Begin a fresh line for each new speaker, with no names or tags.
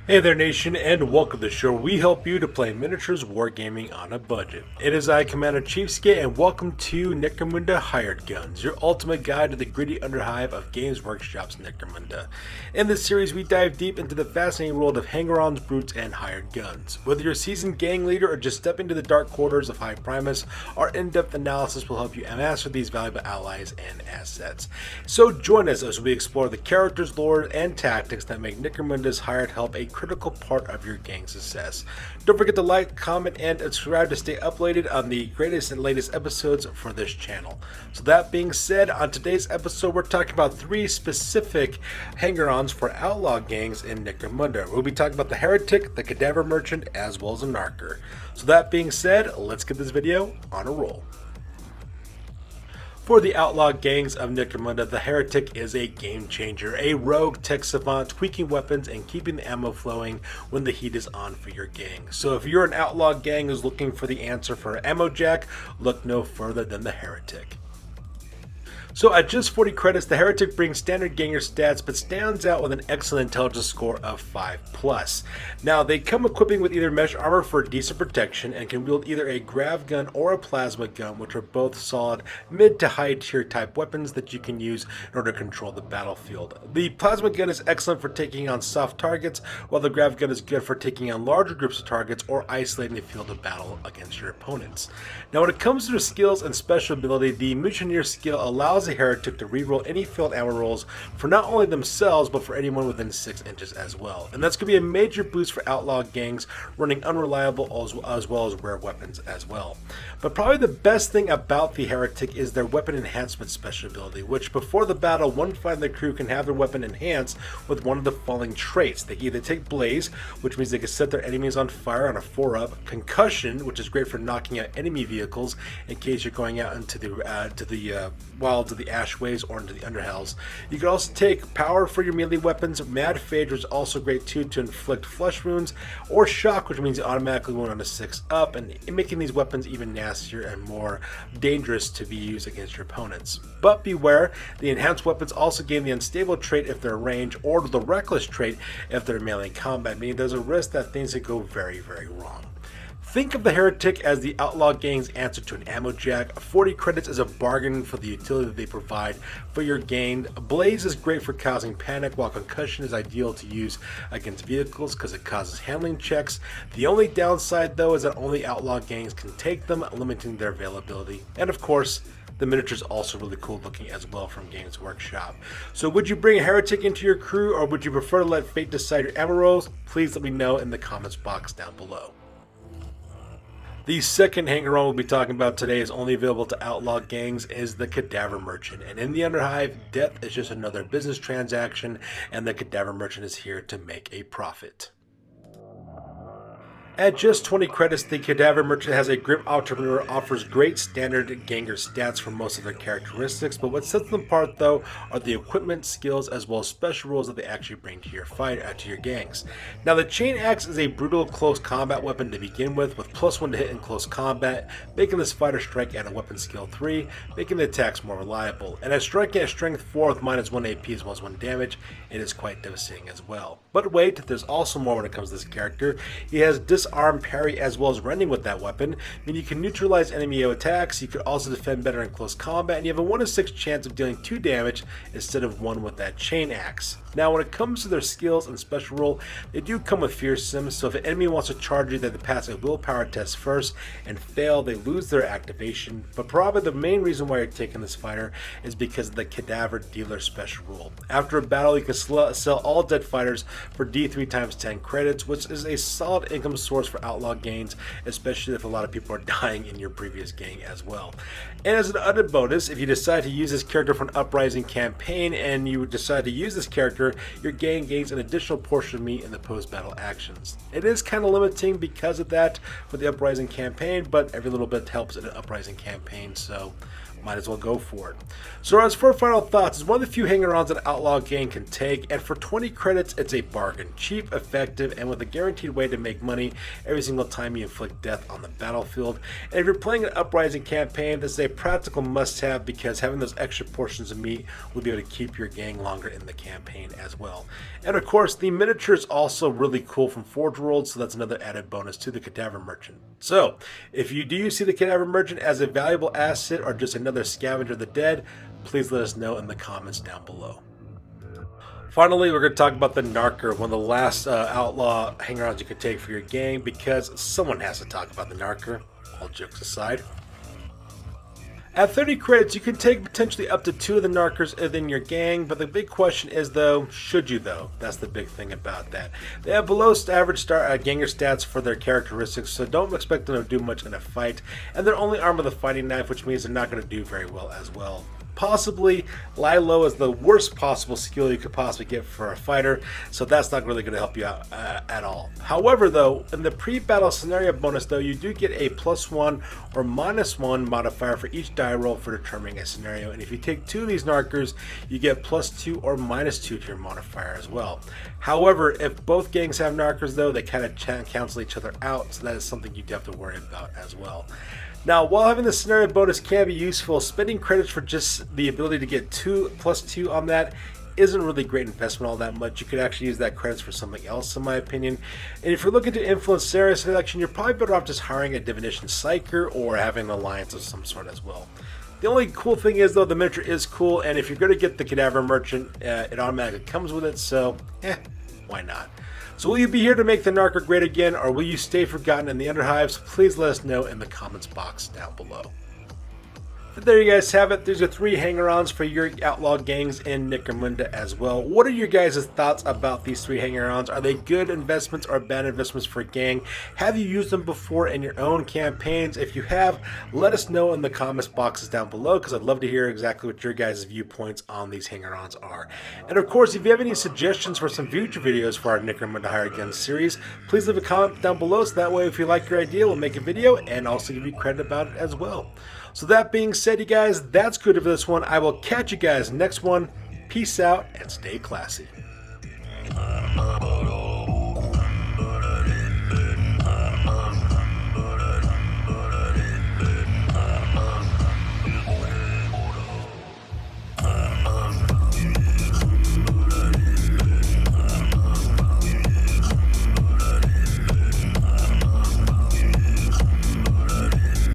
Hey there, nation, and welcome to the show where we help you to play miniatures wargaming on a budget. It is I, Commander Cheapskate, and welcome to Necromunda Hired Guns, your ultimate guide to the gritty underhive of Games Workshop's Necromunda. In this series, we dive deep into the fascinating world of hanger-ons, brutes, and hired guns. Whether you're a seasoned gang leader or just step into the dark quarters of Hive Primus, our in-depth analysis will help you master these valuable allies and assets. So join us as we explore the characters, lore, and tactics that make Necromunda's hired help a critical part of your gang's success. Don't forget to like, comment, and subscribe to stay updated on the greatest and latest episodes for this channel. So that being said, on today's episode we're talking about 3 specific hanger-ons for outlaw gangs in Necromunda. We'll be talking about the Heretek, the Cadaver Merchant, as well as the Narker. So that being said, let's get this video on a roll. For the outlaw gangs of Necromunda, the Heretek is a game changer, a rogue tech savant tweaking weapons and keeping the ammo flowing when the heat is on for your gang. So if you're an outlaw gang who's looking for the answer for ammo jack, look no further than the Heretek. So at just 40 credits, the Heretek brings standard ganger stats, but stands out with an excellent intelligence score of 5+. Now, they come equipping with either mesh armor for decent protection, and can wield either a grav gun or a plasma gun, which are both solid mid to high tier type weapons that you can use in order to control the battlefield. The plasma gun is excellent for taking on soft targets, while the grav gun is good for taking on larger groups of targets or isolating the field of battle against your opponents. Now, when it comes to their skills and special ability, the Mutineer skill allows the Heretek to reroll any failed ammo rolls for not only themselves but for anyone within 6 inches as well. And that's going to be a major boost for outlaw gangs running unreliable as well as rare weapons as well. But probably the best thing about the Heretek is their weapon enhancement special ability, which before the battle, one fighter in the crew can have their weapon enhanced with one of the following traits. They either take Blaze, which means they can set their enemies on fire on a 4-up, Concussion, which is great for knocking out enemy vehicles in case you're going out into the wilds of the Ashways or into the Underhives. You can also take Power for your melee weapons. Mad Phage is also great too to inflict flesh wounds, or Shock, which means you automatically wound on a 6-up, and making these weapons even nastier and more dangerous to be used against your opponents. But beware, the enhanced weapons also gain the Unstable trait if they're range, or the Reckless trait if they're melee combat, meaning there's a risk that things could go very, very wrong. Think of the Heretek as the outlaw gang's answer to an ammo jack. 40 credits is a bargain for the utility that they provide for your gang. Blaze is great for causing panic, while Concussion is ideal to use against vehicles because it causes handling checks. The only downside though is that only outlaw gangs can take them, limiting their availability. And of course, the miniature is also really cool looking as well from Games Workshop. So would you bring a Heretek into your crew, or would you prefer to let fate decide your ammo rolls? Please let me know in the comments box down below. The second hanger-on we'll be talking about today is only available to outlaw gangs is the Cadaver Merchant. And in the Underhive, death is just another business transaction, and the Cadaver Merchant is here to make a profit. At just 20 credits, the Cadaver Merchant has a grim entrepreneur, offers great standard ganger stats for most of their characteristics, but what sets them apart though are the equipment, skills, as well as special rules that they actually bring to your to your gangs. Now the Chain Axe is a brutal close combat weapon to begin with +1 to hit in close combat, making this fighter strike at a weapon skill 3, making the attacks more reliable. And at striking at strength 4 with -1 AP as well as 1 damage, it is quite devastating as well. But wait, there's also more when it comes to this character. He has disarm, parry, as well as rending with that weapon, meaning you can neutralize enemy attacks. You could also defend better in close combat, and you have a 1 in 6 chance of dealing 2 damage instead of 1 with that Chain Axe. Now when it comes to their skills and special rule, they do come with fearsome, so if an enemy wants to charge you, they have to pass a willpower test first and fail, they lose their activation. But probably the main reason why you're taking this fighter is because of the Cadaver Dealer special rule. After a battle, you can sell all dead fighters for D3 times 10 credits, which is a solid income source for outlaw gangs, especially if a lot of people are dying in your previous gang as well. And as an added bonus, if you decide to use this character for an Uprising campaign and you decide to use this character, your gang gains an additional portion of meat in the post-battle actions. It is kind of limiting because of that for the Uprising campaign, but every little bit helps in an Uprising campaign, so might as well go for it. So as for final thoughts, it's one of the few hanger-ons an outlaw gang can take, and for 20 credits it's a bargain. Cheap, effective, and with a guaranteed way to make money every single time you inflict death on the battlefield. And if you're playing an Uprising campaign, this is a practical must-have, because having those extra portions of meat will be able to keep your gang longer in the campaign as well. And of course, the miniature is also really cool from Forge World, so that's another added bonus to the Cadaver Merchant. So, if you do see the Cadaver Merchant as a valuable asset or just another scavenger of the dead, please let us know in the comments down below. Finally, we're going to talk about the Narker, one of the last outlaw hanger-ons you could take for your gang, because someone has to talk about the Narker, all jokes aside. At 30 credits, you can take potentially up to 2 of the Narkers within your gang, but the big question is, though, should you, though? That's the big thing about that. They have below average ganger stats for their characteristics, so don't expect them to do much in a fight, and they're only armed with a fighting knife, which means they're not going to do very well as well. Possibly, lie low is the worst possible skill you could possibly get for a fighter, so that's not really going to help you out at all. However, though, in the pre-battle scenario bonus, though, you do get a +1 or -1 modifier for each die roll for determining a scenario, and if you take 2 of these Narkers, you get +2 or -2 to your modifier as well. However, if both gangs have Narkers, though, they kind of cancel each other out, so that is something you do have to worry about as well. Now, while having the scenario bonus can be useful, spending credits for just the ability to get +2 on that isn't really great investment all that much. You could actually use that credits for something else, in my opinion. And if you're looking to influence scenario selection, you're probably better off just hiring a Divination Psyker or having an alliance of some sort as well. The only cool thing is, though, the miniature is cool, and if you're going to get the Cadaver Merchant, it automatically comes with it, so why not? So will you be here to make the Narker great again, or will you stay forgotten in the Underhives? Please let us know in the comments box down below. But there you guys have it. These are 3 hanger-ons for your outlaw gangs in Necromunda as well. What are your guys' thoughts about these 3 hanger-ons? Are they good investments or bad investments for a gang? Have you used them before in your own campaigns? If you have, let us know in the comments boxes down below, because I'd love to hear exactly what your guys' viewpoints on these hanger-ons are. And of course, if you have any suggestions for some future videos for our Necromunda Hired Guns series, please leave a comment down below, so that way if you like your idea, we'll make a video and also give you credit about it as well. So that being said, you guys, that's good for this one. I will catch you guys next one. Peace out and stay classy.